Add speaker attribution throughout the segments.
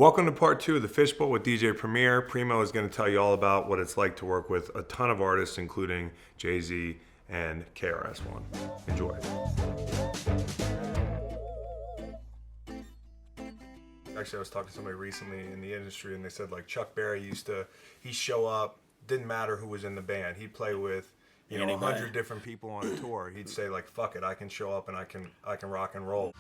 Speaker 1: Welcome to part two of the Fishbowl with DJ Premier. Primo is going to tell you all about what it's like to work with a ton of artists, including Jay-Z and KRS-One. Enjoy. Actually, I was talking to somebody recently in the industry, and they said like Chuck Berry he'd show up, didn't matter who was in the band. He'd play with, 100 different people on a tour. He'd say like, "Fuck it, I can show up and I can rock and roll."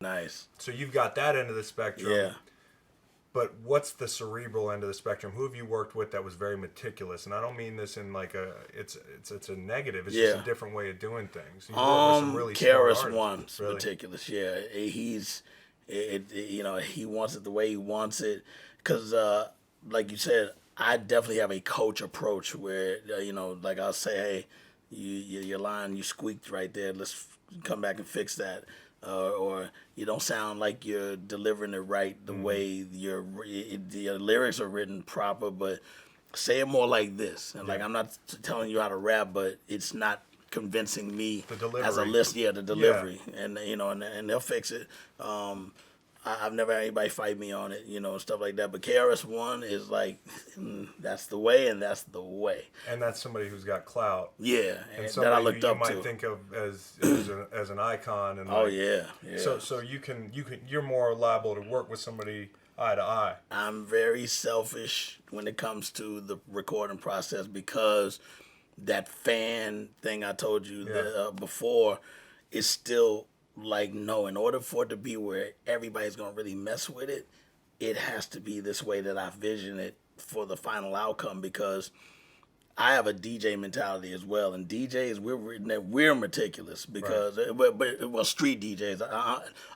Speaker 2: Nice.
Speaker 1: So you've got that end of the spectrum.
Speaker 2: Yeah.
Speaker 1: But what's the cerebral end of the spectrum? Who have you worked with that was very meticulous? And I don't mean this in like it's a negative. It's just a different way of doing things. You work with some really
Speaker 2: KRS-One's
Speaker 1: really
Speaker 2: meticulous. Yeah, he wants it the way he wants it. Because, like you said, I definitely have a coach approach where like I'll say, hey, your line you squeaked right there. Let's come back and fix that. Or you don't sound like you're delivering it right the way your lyrics are written proper, but say it more like this. And like I'm not telling you how to rap, but it's not convincing me as a listener. Yeah, the delivery, and and they'll fix it. I've never had anybody fight me on it, and stuff like that. But KRS-One is like, that's the way, and that's the way.
Speaker 1: And that's somebody who's got clout.
Speaker 2: Yeah,
Speaker 1: and
Speaker 2: that I looked up to.
Speaker 1: You might think of as an icon. And
Speaker 2: yeah.
Speaker 1: So you're more liable to work with somebody eye to eye.
Speaker 2: I'm very selfish when it comes to the recording process because that fan thing I told you before is still. Like, no, in order for it to be where everybody's going to really mess with it, it has to be this way that I vision it for the final outcome because I have a DJ mentality as well. And DJs, we're meticulous because, street DJs.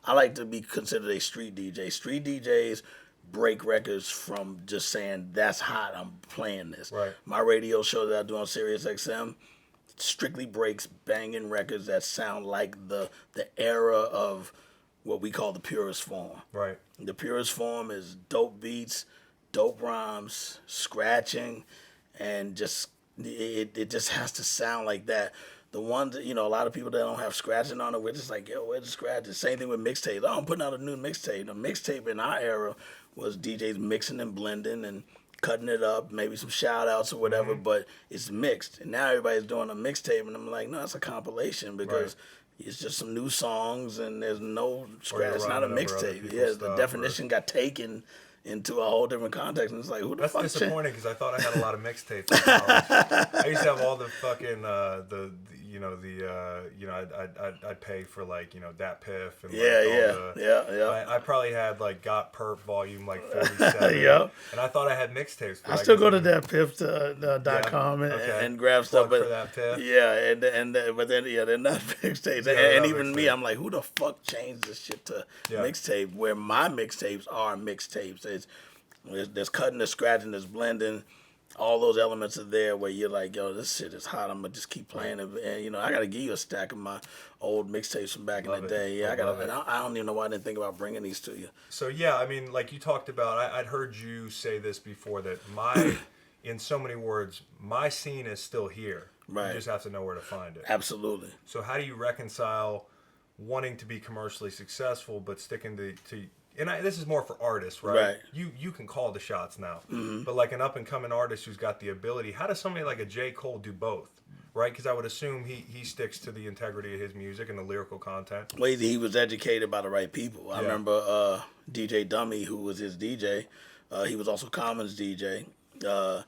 Speaker 2: I like to be considered a street DJ. Street DJs break records from just saying, that's hot, I'm playing this.
Speaker 1: Right.
Speaker 2: My radio show that I do on Sirius XM, strictly breaks banging records that sound like the era of what we call the purest form.
Speaker 1: Right.
Speaker 2: The purest form is dope beats, dope rhymes, scratching, and just it just has to sound like that. The ones that, a lot of people that don't have scratching on it, we're just like, yo, where's the scratching? Same thing with mixtapes. Oh, I'm putting out a new mixtape. The mixtape in our era was DJs mixing and blending and cutting it up, maybe some shout outs or whatever, but it's mixed. And now everybody's doing a mixtape, and I'm like, no, it's a compilation because it's just some new songs and there's no scratch. It's not a mixtape. Yeah, the definition got taken into a whole different context, and it's like, who the fuck?
Speaker 1: That's disappointing because I thought I had a lot of mixtapes in college. I used to have all the fucking I'd pay for like Dat Piff and I probably had like Got Perp volume like 47. And I thought I had mixtapes.
Speaker 2: I still go to thatpiff.com and grab stuff,
Speaker 1: but for that Piff.
Speaker 2: But then they're not mixtapes. And even me, I'm like, who the fuck changed this shit to mixtape? Where my mixtapes are mixtapes. There's cutting, there's scratching, there's blending. All those elements are there where you're like, yo, this shit is hot. I'm gonna just keep playing it. And I gotta give you a stack of my old mixtapes from back in the day. Yeah, I don't even know why I didn't think about bringing these to you.
Speaker 1: So I mean, like you talked about, I'd heard you say this before that in so many words, my scene is still here.
Speaker 2: Right.
Speaker 1: You just have to know where to find it.
Speaker 2: Absolutely.
Speaker 1: So how do you reconcile wanting to be commercially successful but sticking to and this is more for artists, right? You can call the shots now. Mm-hmm. But like an up-and-coming artist who's got the ability, how does somebody like a J. Cole do both, right? Because I would assume he sticks to the integrity of his music and the lyrical content.
Speaker 2: Well, he was educated by the right people. I remember DJ Dummy, who was his DJ. He was also Common's DJ. I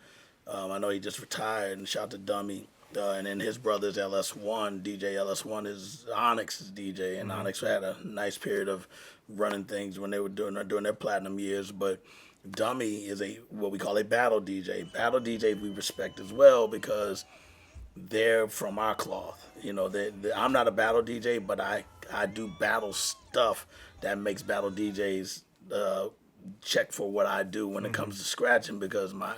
Speaker 2: know he just retired, and shout to Dummy. And then his brother's LS1, DJ LS1 is Onyx's DJ, and Onyx had a nice period of running things when they were doing their platinum years. But Dummy is what we call a battle DJ. Battle DJ we respect as well because they're from our cloth. I'm not a battle DJ, but I do battle stuff that makes battle DJs check for what I do when it comes to scratching because my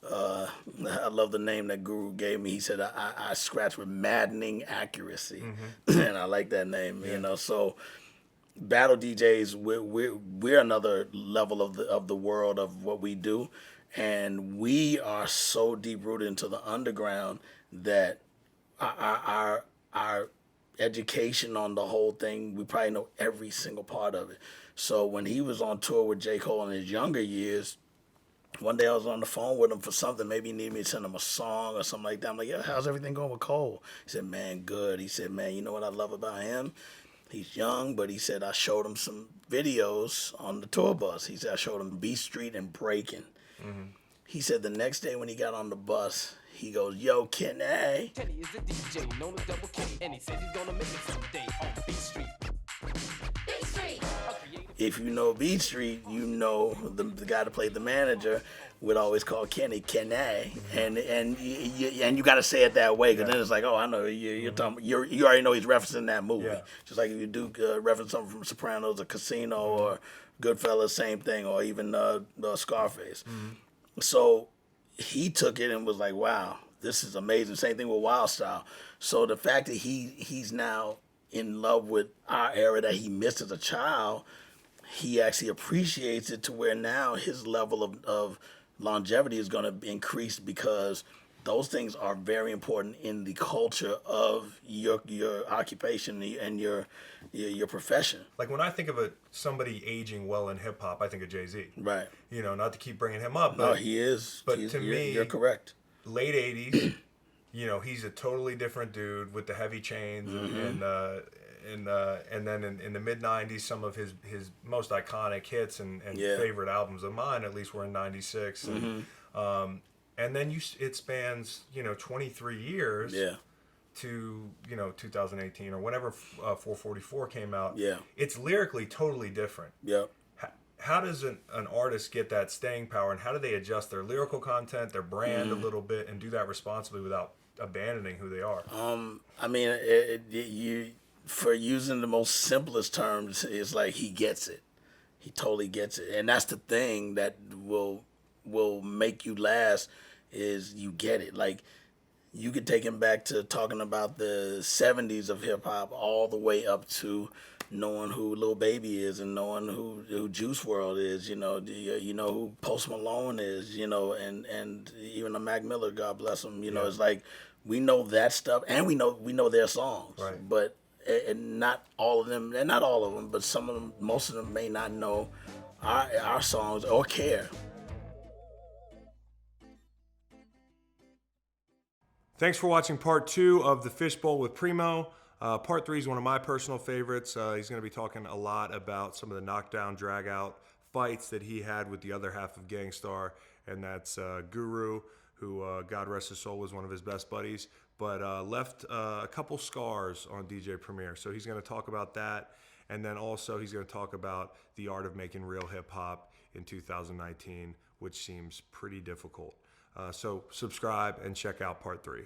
Speaker 2: I love the name that Guru gave me. He said I scratch with maddening accuracy, and I like that name. So battle DJs, we're another level of the world of what we do, and we are so deep rooted into the underground that our education on the whole thing, we probably know every single part of it. So when he was on tour with J. Cole in his younger years, one day I was on the phone with him for something. Maybe he needed me to send him a song or something like that. I'm like, yeah, how's everything going with Cole? He said, man, good. He said, man, you know what I love about him? He's young, but he said I showed him some videos on the tour bus. He said I showed him Beat Street and Breaking. Mm-hmm. He said the next day when he got on the bus, he goes, yo, Kenny. Kenny is the DJ, known as Double K, and he said he's gonna make it someday on Beat Street. Beat Street. If you know Beat Street, you know the guy that played the manager would always call Kenny, and you got to say it that way, because then it's like, oh, I know you're talking. You already know he's referencing that movie, just like if you do reference something from Sopranos or Casino or Goodfellas, same thing, or even Scarface. Mm-hmm. So he took it and was like, wow, this is amazing. Same thing with Wild Style. So the fact that he's now in love with our era that he missed as a child, he actually appreciates it to where now his level of longevity is going to increase, because those things are very important in the culture of your occupation and your profession.
Speaker 1: Like when I think of somebody aging well in hip hop, I think of Jay-Z.
Speaker 2: Right.
Speaker 1: You know, not to keep bringing him up, but
Speaker 2: no, he is.
Speaker 1: But to me,
Speaker 2: you're correct.
Speaker 1: Late '80s, you know, he's a totally different dude with the heavy chains, and then in the mid '90s, some of his most iconic hits and favorite albums of mine, at least, were in '96. And then it spans 23 years to 2018 or whenever 444 came out.
Speaker 2: Yeah,
Speaker 1: it's lyrically totally different.
Speaker 2: Yep.
Speaker 1: How does an artist get that staying power, and how do they adjust their lyrical content, their brand a little bit, and do that responsibly without abandoning who they are?
Speaker 2: I mean, for using the most simplest terms, it's like he gets it. He totally gets it, and that's the thing that will make you last, is you get it. Like, you could take him back to talking about the 70s of hip hop all the way up to knowing who Lil Baby is and knowing who Juice WRLD is, you know who Post Malone is, and even a Mac Miller, God bless him, it's like we know that stuff, and we know their songs,
Speaker 1: right.
Speaker 2: But and not all of them, and not all of them, but some of them, most of them may not know our songs or care.
Speaker 1: Thanks for watching part 2 of The Fishbowl with Primo. Part 3 is one of my personal favorites. He's going to be talking a lot about some of the knockdown, drag-out fights that he had with the other half of Gang Starr, and that's Guru, who, God rest his soul, was one of his best buddies, but left a couple scars on DJ Premier. So he's going to talk about that, and then also he's going to talk about the art of making real hip-hop in 2019, which seems pretty difficult. So subscribe and check out part 3.